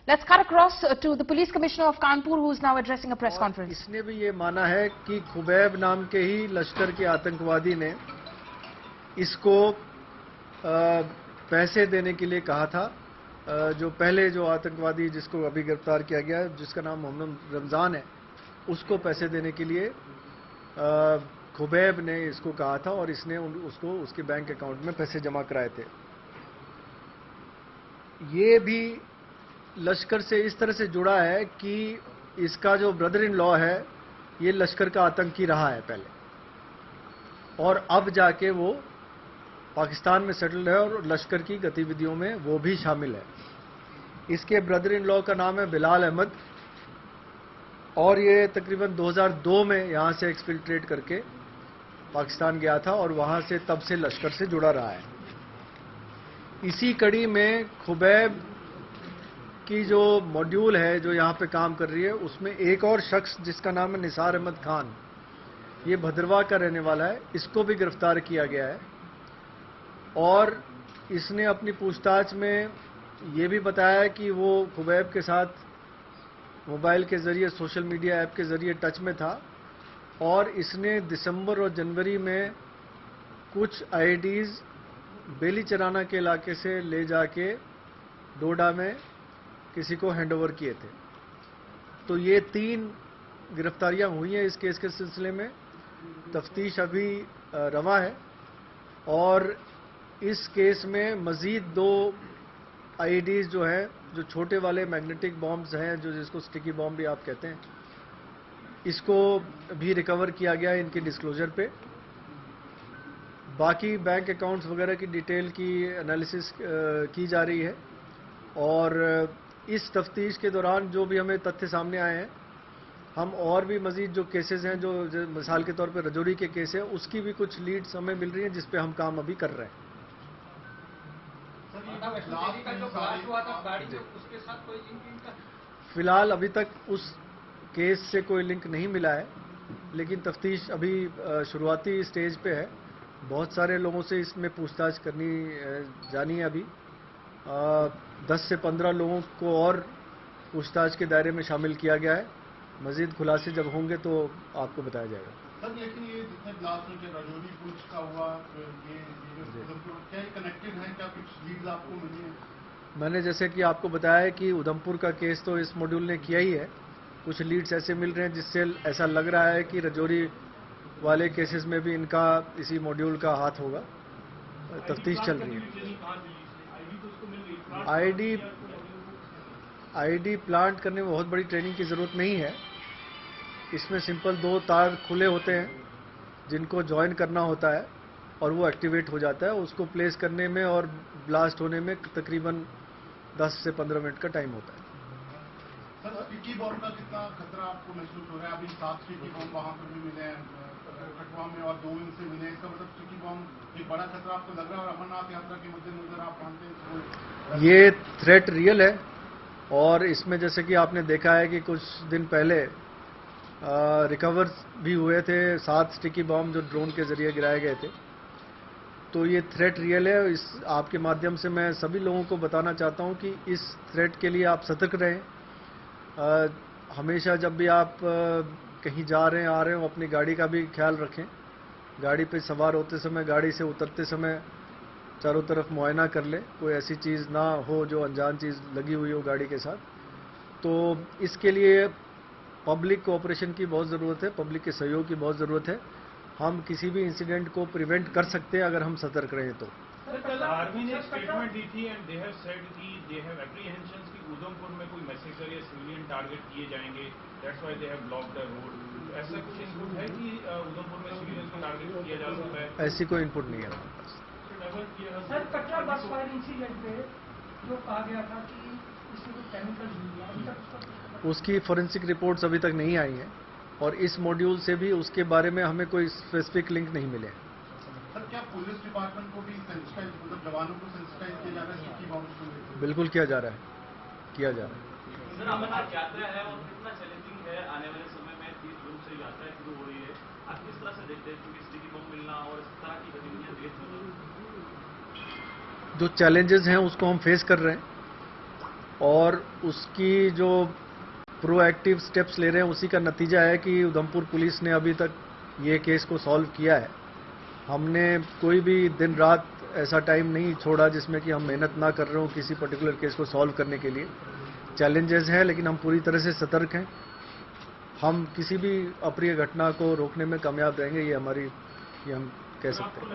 Let's cut across to the Police Commissioner of Kanpur, who is now addressing a press conference. इसने भी ये माना है कि खुबैब नाम के ही लश्कर के आतंकवादी ने इसको पैसे देने के लिए कहा था। जो पहले जो आतंकवादी जिसको अभी गिरफ्तार किया गया है, जिसका नाम मोहम्मद रमजान है, उसको पैसे देने के लिए खुबैब ने इसको कहा था और इसने उसको उसके बैंक अकाउंट में पैसे जमा कराए थे। ये भी लश्कर से इस तरह से जुड़ा है कि इसका जो ब्रदर इन लॉ है, ये लश्कर का आतंकी रहा है पहले, और अब जाके वो पाकिस्तान में सेटल्ड है और लश्कर की गतिविधियों में वो भी शामिल है। इसके ब्रदर इन लॉ का नाम है बिलाल अहमद, और ये तकरीबन 2002 में यहां से एक्सफिल्ट्रेट करके पाकिस्तान गया था और वहां से तब से लश्कर से जुड़ा रहा है। इसी कड़ी में खुबैब की जो मॉड्यूल है जो यहां पे काम कर रही है, उसमें एक और शख्स जिसका नाम है निसार अहमद खान, ये भद्रवाह का रहने वाला है, इसको भी गिरफ्तार किया गया है। और इसने अपनी पूछताछ में ये भी बताया कि वो खुबैब के साथ मोबाइल के जरिए, सोशल मीडिया ऐप के जरिए टच में था, और इसने दिसंबर और जनवरी में कुछ आईडीज बेलीचराना के इलाके से ले जाके डोडा में किसी को हैंडओवर किए थे। तो ये 3 गिरफ्तारियां हुई हैं इस केस के सिलसिले में। तफ्तीश अभी रवा है और इस केस में मजीद 2 आईडीज जो हैं, जो छोटे वाले मैग्नेटिक बॉम्ब्स हैं, जो जिसको स्टिकी बॉम्ब भी आप कहते हैं, इसको भी रिकवर किया गया है इनके डिस्क्लोजर पे। बाकी बैंक अकाउंट्स वगैरह की डिटेल की एनालिसिस की जा रही है, और इस तफ्तीश के दौरान जो भी हमें तथ्य सामने आए हैं, हम और भी मजीद जो केसेस हैं, जो मिसाल के तौर पे रजौरी के केस है, उसकी भी कुछ लीड्स हमें मिल रही हैं जिस पे हम काम अभी कर रहे हैं। फिलहाल अभी तक उस केस से कोई लिंक नहीं मिला है, लेकिन तफ्तीश अभी शुरुआती स्टेज पे है। बहुत सारे लोगों से इसमें पूछताछ करनी जानी है। अभी 10 से 15 लोगों को और पूछताछ के दायरे में शामिल किया गया है। मजीद खुलासे जब होंगे तो आपको बताया जाएगा। सर, लेकिन ये जितने ब्लास्ट हुए, रजौरी पुंछ का हुआ, ये क्या कनेक्टेड है? क्या कुछ लीड्स आपको मिली है? मैंने जैसे कि आपको बताया है कि उधमपुर का केस तो इस मॉड्यूल ने किया ही है। कुछ लीड्स ऐसे मिल रहे हैं जिससे ऐसा लग रहा है कि रजौरी वाले केसेस में भी इनका इसी मॉड्यूल का हाथ होगा। तफ्तीश चल रही है। आईडी प्लांट करने में बहुत बड़ी ट्रेनिंग की जरूरत नहीं है। इसमें सिंपल 2 तार खुले होते हैं जिनको ज्वाइन करना होता है और वो एक्टिवेट हो जाता है। उसको प्लेस करने में और ब्लास्ट होने में तकरीबन 10 से 15 मिनट का टाइम होता है। सर, स्टिकी बॉम्ब का कितना खतरा आपको महसूस हो रहा है? अभी 7 स्टिकी बॉम्ब वहां पर भी मिले हैं कठुआ में, और 2 इनसे मिले। इसका मतलब स्टिकी बॉम्ब एक बड़ा खतरा आपको लग रहा है? और अमरनाथ यात्रा के मद्देनजर आप मानते हैं ये थ्रेट रियल है? और इसमें जैसे कि आपने देखा है कि कुछ दिन पहले रिकवर भी हुए थे 7 स्टिकी बॉम्ब जो ड्रोन के जरिए गिराए गए थे। तो ये थ्रेट रियल है। इस आपके माध्यम से मैं सभी लोगों को बताना चाहता हूं कि इस थ्रेट के लिए आप सतर्क रहें। हमेशा जब भी आप कहीं जा रहे हैं, आ रहे हो, अपनी गाड़ी का भी ख्याल रखें। गाड़ी पे सवार होते समय, गाड़ी से उतरते समय चारों तरफ मुआयना कर ले, कोई ऐसी चीज़ ना हो जो अनजान चीज़ लगी हुई हो गाड़ी के साथ। तो इसके लिए पब्लिक कोऑपरेशन की बहुत ज़रूरत है, पब्लिक के सहयोग की बहुत ज़रूरत है। हम किसी भी इंसिडेंट को प्रिवेंट कर सकते हैं अगर हम सतर्क रहें तो। आर्मी ने स्टेटमेंट दी थी एंड दे हैव सेड कि दे हैव एप्रीहेंशंस कि उधमपुर में कोई मैसेकर या सिविलियन टारगेट किए जाएंगे, that's why they have blocked the road. ऐसा कुछ इनपुट है कि उधमपुर में सिविलियंस को टारगेट किया जा सकता है? ऐसी कोई इनपुट नहीं है हमारे पास। सर, कटरा बस फायर इंसिडेंट पे जो कहा गया था कि इसमें कोई केमिकल मिला, अभी तक उसकी फोरेंसिक रिपोर्ट्स अभी तक नहीं आई हैं, और इस मॉड्यूल से भी उसके बारे में हमें कोई स्पेसिफिक लिंक नहीं मिले। सर, क्या पुलिस डिपार्टमेंट को भी सेंसिटाइज, मतलब जवानों को सेंसिटाइज किया जा रहा है स्टिकी बॉम्ब को? बिल्कुल किया जा रहा है, किया जा रहा है। सर, अमरनाथ यात्रा है और कितना चैलेंजिंग है आने वाले समय में? 30 जून से यात्रा शुरू हो रही है, आप किस तरह से देखते हैं? क्योंकि स्टिकी बॉम्ब मिलना और इस तरह की गतिविधियां देश में, जो चैलेंजेस हैं उसको हम फेस कर रहे हैं, और उसकी जो प्रोएक्टिव स्टेप्स ले रहे हैं उसी का नतीजा है कि उधमपुर पुलिस ने अभी तक ये केस को सॉल्व किया है। हमने कोई भी दिन रात ऐसा टाइम नहीं छोड़ा जिसमें कि हम मेहनत ना कर रहे हो किसी पर्टिकुलर केस को सॉल्व करने के लिए। चैलेंजेस हैं लेकिन हम पूरी तरह से सतर्क हैं। हम किसी भी अप्रिय घटना को रोकने में कामयाब रहेंगे, ये हम कह सकते हैं।